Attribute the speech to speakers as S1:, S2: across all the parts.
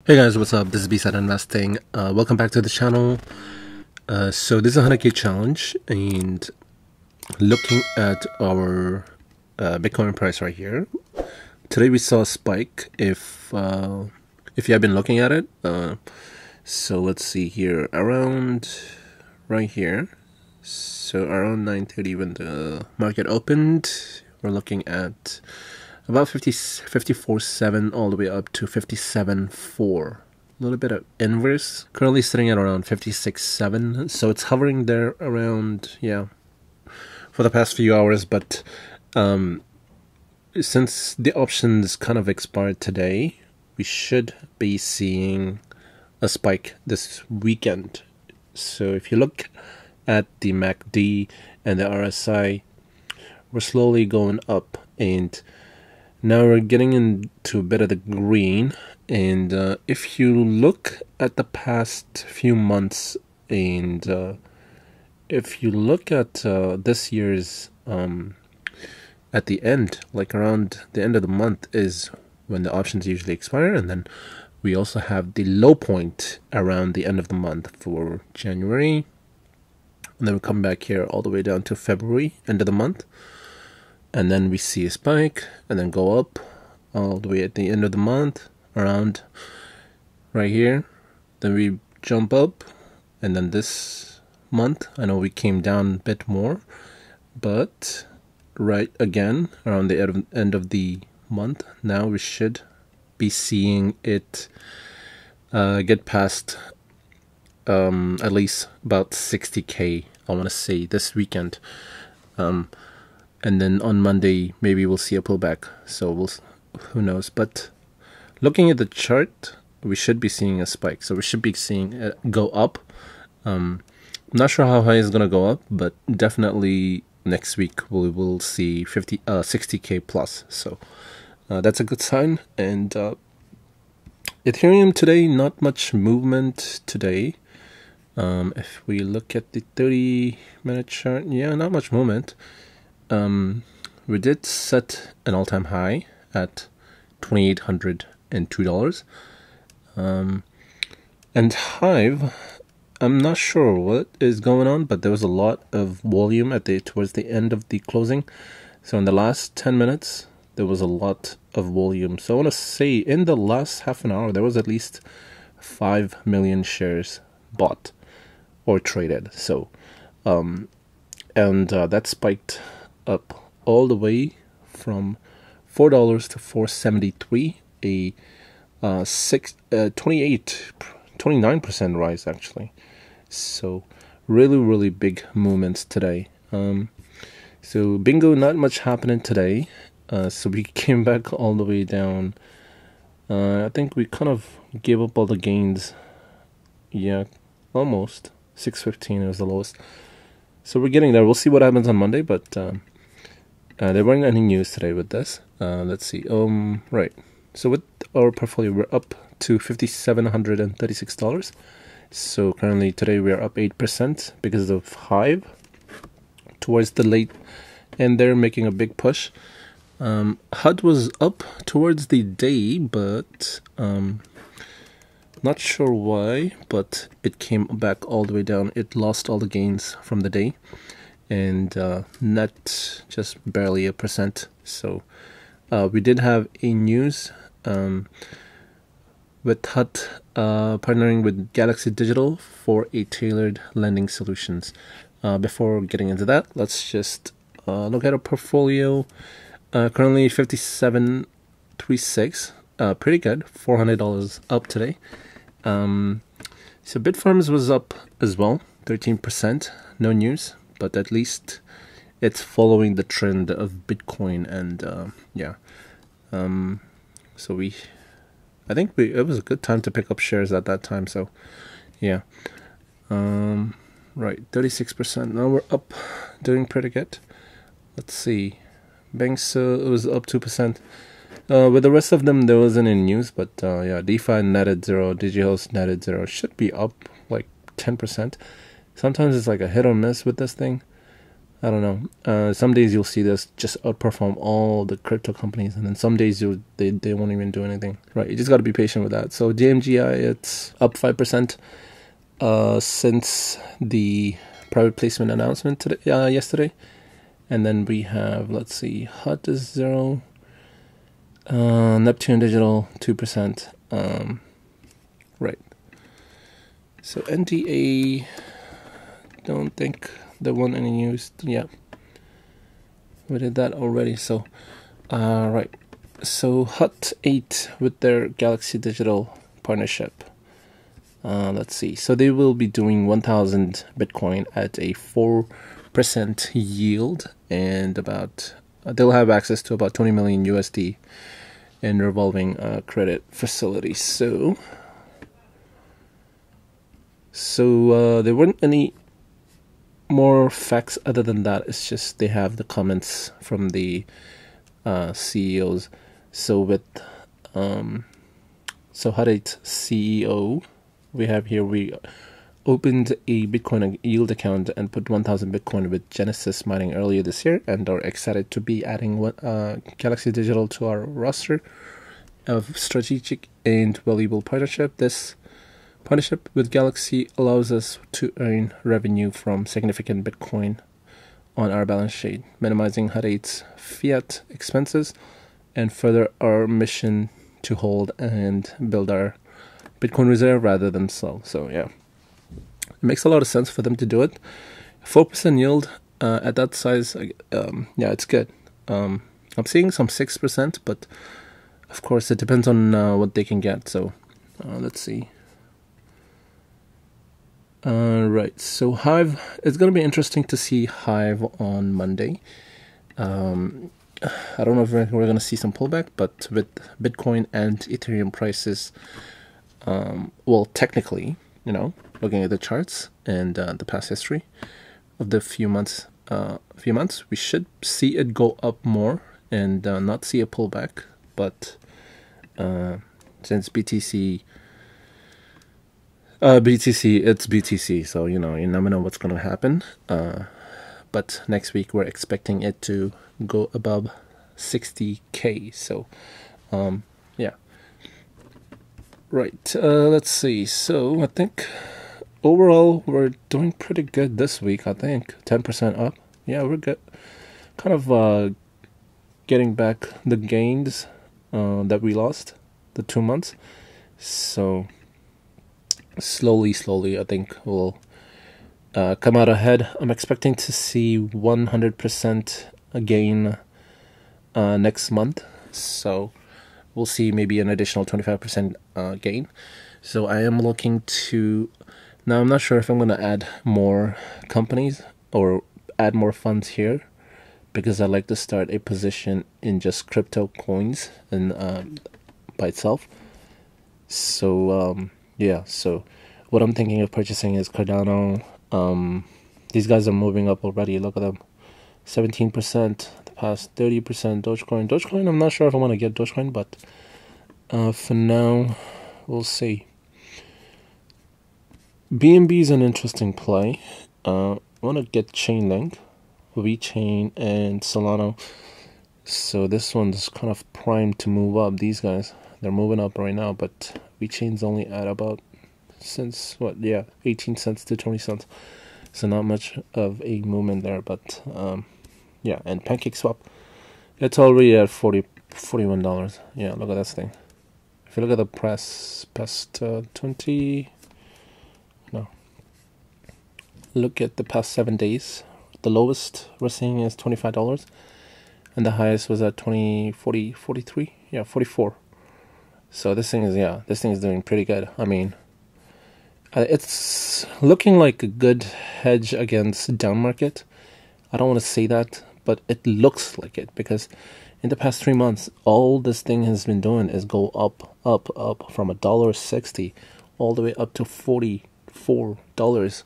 S1: Hey guys, what's up? This is B-Side Investing. Welcome back to the channel. So this is a 100k challenge, and looking at our Bitcoin price right here, today we saw a spike. If you have been looking at it, so let's see here, around right here. So around 9:30 when the market opened, we're looking at about 54.7 all the way up to 57.4. A little bit of inverse. Currently sitting at around 56.7. So it's hovering there around, yeah, for the past few hours. But since the options kind of expired today, we should be seeing a spike this weekend. So if you look at the MACD and the RSI, we're slowly going up, and now we're getting into a bit of the green. And if you look at the past few months, and if you look at this year's at the end, like around the end of the month is when the options usually expire, and then we also have the low point around the end of the month for January, and then we come back here all the way down to February, end of the month. And then we see a spike and then go up all the way at the end of the month around right here. Then we jump up, and then this month I know we came down a bit more, but right again around the end of the month, now we should be seeing it get past at least about 60k, I want to say, this weekend. And then on Monday, maybe we'll see a pullback. So who knows? But looking at the chart, we should be seeing a spike. So we should be seeing it go up. I'm not sure how high it's going to go up, but definitely next week we will see 60k plus. So that's a good sign. And Ethereum today, not much movement today. If we look at the 30-minute chart, yeah, not much movement. We did set an all-time high at $2,802. And HIVE, I'm not sure what is going on, but there was a lot of volume towards the end of the closing. So in the last 10 minutes, there was a lot of volume. So I want to say in the last half an hour, there was at least 5 million shares bought or traded. So, that spiked up all the way from $4 to $4.73, a 29% rise actually. So really big movements today. So bingo, not much happening today. So we came back all the way down. I think we kind of gave up all the gains. Yeah, almost 615 was the lowest. So we're getting there. We'll see what happens on Monday, but there weren't any news today with this. Let's see. Right. So with our portfolio, we're up to $5,736. So currently today we are up 8% because of HIVE. Towards the late end, they're making a big push. HUT was up towards the day, but not sure why, but it came back all the way down. It lost all the gains from the day, and net just barely 1%. So we did have a news with HUT partnering with Galaxy Digital for a tailored lending solutions. Before getting into that, let's just look at our portfolio. Currently 5736, pretty good, $400 up today. So Bitfarms was up as well, 13%. No news, but at least it's following the trend of Bitcoin, and yeah. So I think it was a good time to pick up shares at that time. So yeah, right, 36%. Now we're up, doing pretty good. Let's see, banks, it was up 2%. With the rest of them, there wasn't any news, but yeah, DeFi netted 0, DigiHost netted 0. Should be up like 10%. Sometimes it's like a hit or miss with this thing. I don't know. Some days you'll see this just outperform all the crypto companies, and then some days they won't even do anything. Right? You just got to be patient with that. So JMGI, it's up 5% since the private placement announcement today, yesterday. And then we have, let's see, HUT is 0, Neptune Digital 2%. Right. So NDA, don't think they want any news. Yeah, we did that already. So, right. So HUT8 with their Galaxy Digital partnership. Let's see. So they will be doing 1,000 Bitcoin at a 4% yield, and about they'll have access to about 20 million USD in revolving credit facilities. So there weren't any more facts other than that. It's just they have the comments from the CEOs. So with HUT8 CEO, we have here, we opened a Bitcoin yield account and put 1,000 Bitcoin with Genesis Mining earlier this year, and are excited to be adding Galaxy Digital to our roster of strategic and valuable partnership. This partnership with Galaxy allows us to earn revenue from significant Bitcoin on our balance sheet, minimizing HUT8's fiat expenses, and further our mission to hold and build our Bitcoin reserve rather than sell. So yeah, it makes a lot of sense for them to do it. 4% yield at that size, yeah, it's good. I'm seeing some 6%, but of course it depends on what they can get. So let's see. Right, so HIVE, it's going to be interesting to see HIVE on Monday. I don't know if we're going to see some pullback, but with Bitcoin and Ethereum prices, well, technically, you know, looking at the charts and the past history of the few months, we should see it go up more and not see a pullback. But since BTC, it's BTC, so you know, you never know what's going to happen. But next week we're expecting it to go above 60K. So, yeah. Right. Let's see. So I think overall we're doing pretty good this week. I think 10% up. Yeah, we're good. Kind of getting back the gains that we lost the 2 months. So slowly, I think we'll come out ahead. I'm expecting to see 100% gain next month. So we'll see maybe an additional 25% gain. So I am looking to, now I'm not sure if I'm going to add more companies or add more funds here, because I like to start a position in just crypto coins and by itself. So yeah, so what I'm thinking of purchasing is Cardano. These guys are moving up already. Look at them, 17%, the past 30%. Dogecoin, I'm not sure if I want to get Dogecoin, but for now, we'll see. BNB is an interesting play. I want to get Chainlink, VeChain, and Solana. So this one's kind of primed to move up. These guys, they're moving up right now, but VeChain's only at about, since what, yeah, 18 cents to 20 cents. So not much of a movement there, but yeah. And PancakeSwap, it's already at $41. Yeah, look at that thing. If you look at the past 20, no, look at the past 7 days. The lowest we're seeing is $25, and the highest was at 43, yeah, 44. So this thing is doing pretty good. I mean, it's looking like a good hedge against down market. I don't want to say that, but it looks like it, because in the past 3 months, all this thing has been doing is go up from $1.60 all the way up to $44.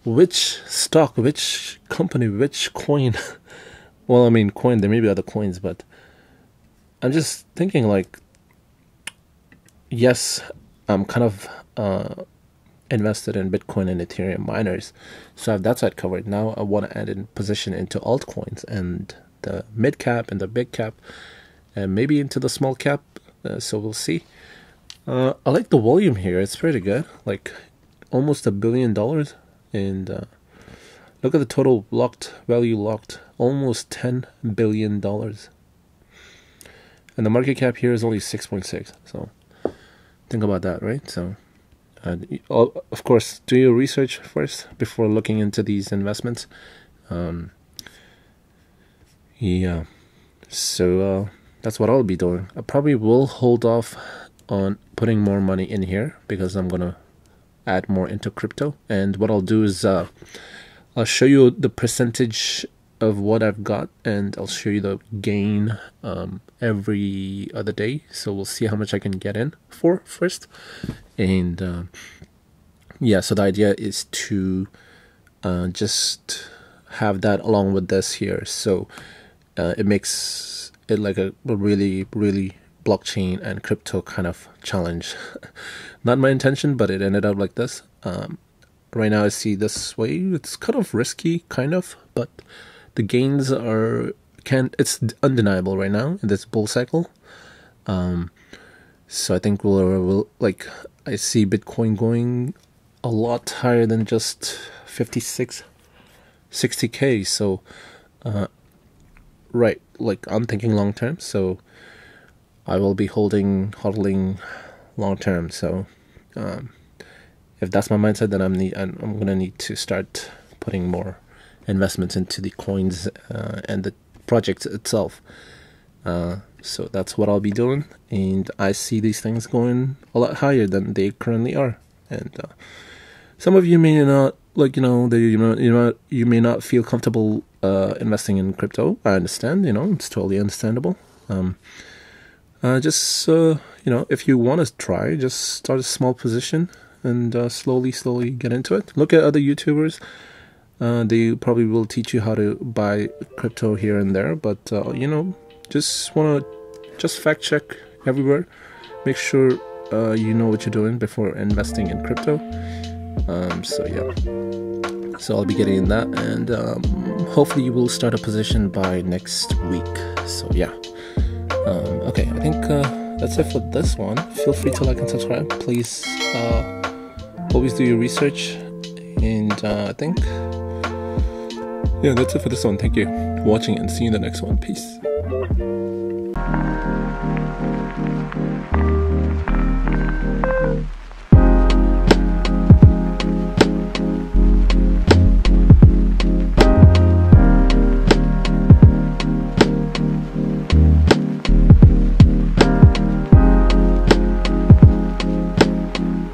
S1: Which stock, which company, which coin? Well, I mean, coin, there may be other coins, but I'm just thinking, like, yes, I'm kind of invested in Bitcoin and Ethereum miners. So I have that side covered. Now I want to add in position into altcoins and the mid cap and the big cap, and maybe into the small cap. So we'll see. I like the volume here. It's pretty good, like almost $1 billion. And look at the total value locked, almost $10 billion. And the market cap here is only 6.6. So think about that, right? So of course, do your research first before looking into these investments. Yeah, so that's what I'll be doing. I probably will hold off on putting more money in here because I'm gonna add more into crypto. And what I'll do is I'll show you the percentage of what I've got, and I'll show you the gain every other day. So we'll see how much I can get in for first. And yeah, so the idea is to just have that along with this here. So it makes it like a really blockchain and crypto kind of challenge. Not my intention, but it ended up like this. Right now I see this way. It's kind of risky, kind of, but the gains are it's undeniable right now in this bull cycle. So I think we'll like, I see Bitcoin going a lot higher than just 60K. So right, like I'm thinking long term, so I will be hodling long term. So if that's my mindset, then I'm gonna need to start putting more investments into the coins and the project itself. So that's what I'll be doing, and I see these things going a lot higher than they currently are. And some of you may not, like, you may not feel comfortable investing in crypto. I understand, it's totally understandable. Just if you want to try, just start a small position and slowly get into it. Look at other YouTubers. They probably will teach you how to buy crypto here and there, but just fact check everywhere. Make sure you know what you're doing before investing in crypto. So yeah, so I'll be getting in that, and hopefully you will start a position by next week. So yeah, okay, I think that's it for this one. Feel free to like and subscribe. Please always do your research, and I think, yeah, that's it for this one. Thank you for watching, and see you in the next one. Peace.